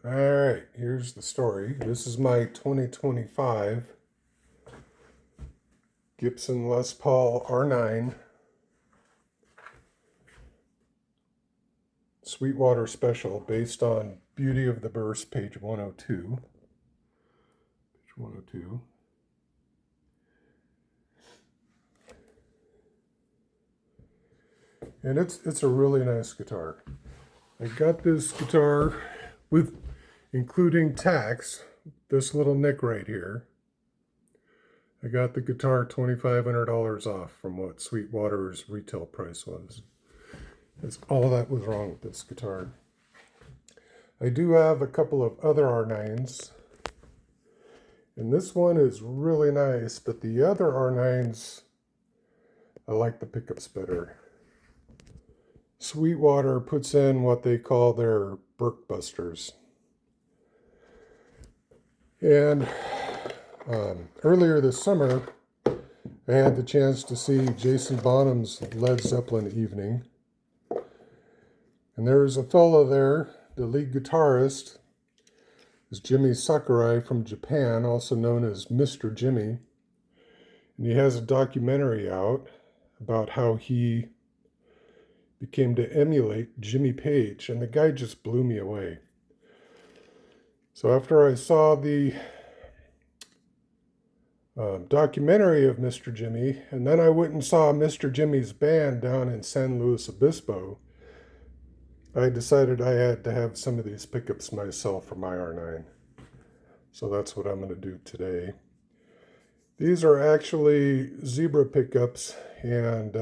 Alright, here's the story. This is my 2025 Gibson Les Paul R9 Sweetwater Special based on Beauty of the Burst, page 102. Page 102. And it's a really nice guitar. I got this guitar with including tax, this little nick right here. I got the guitar $2,500 off from what Sweetwater's retail price was. That's all that was wrong with this guitar. I do have a couple of other R9s, and this one is really nice, but the other R9s, I like the pickups better. Sweetwater puts in what they call their Burkbusters. And earlier this summer, I had the chance to see Jason Bonham's Led Zeppelin evening. And there's a fellow there, the lead guitarist, is Jimmy Sakuri from Japan, also known as Mr. Jimmy. And he has a documentary out about how he became to emulate Jimmy Page, and the guy just blew me away. So after I saw the documentary of Mr. Jimmy, and then I went and saw Mr. Jimmy's band down in San Luis Obispo, I decided I had to have some of these pickups myself for my R9. So that's what I'm going to do today. These are actually zebra pickups, and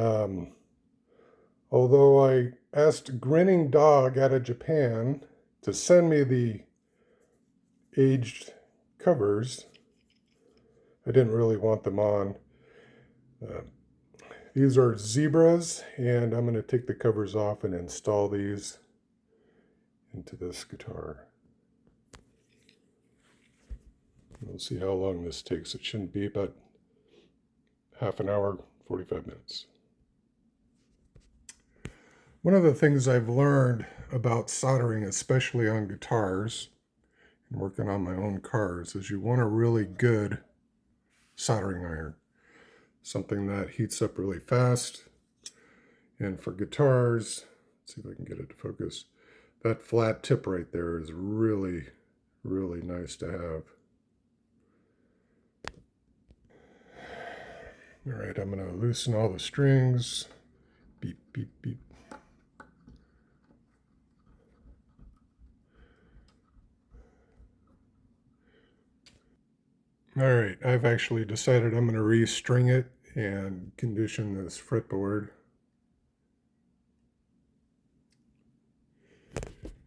although I asked Grinning Dog out of Japan to send me the aged covers, I didn't really want them on. These are zebras, and I'm going to take the covers off and install these into this guitar. We'll see how long this takes. It shouldn't be about half an hour, 45 minutes. One of the things I've learned about soldering, especially on guitars and working on my own cars, is you want a really good soldering iron. Something that heats up really fast. And for guitars, let's see if I can get it to focus. That flat tip right there is really, really nice to have. All right, I'm going to loosen all the strings. Beep, beep, beep. All right, I've actually decided I'm going to restring it and condition this fretboard.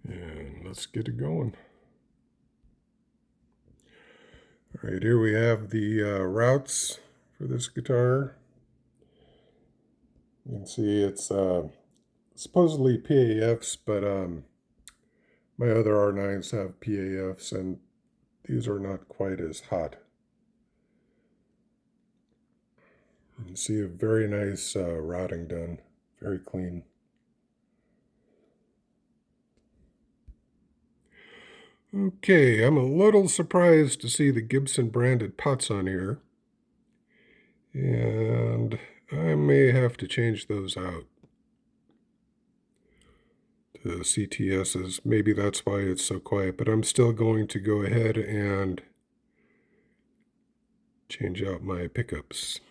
And let's get it going. All right, here we have the routes for this guitar. You can see it's supposedly PAFs, but my other R9s have PAFs, and these are not quite as hot. You can see a very nice routing done, very clean. Okay, I'm a little surprised to see the Gibson branded pots on here, and I may have to change those out to CTSs. Maybe that's why it's so quiet, but I'm still going to go ahead and change out my pickups.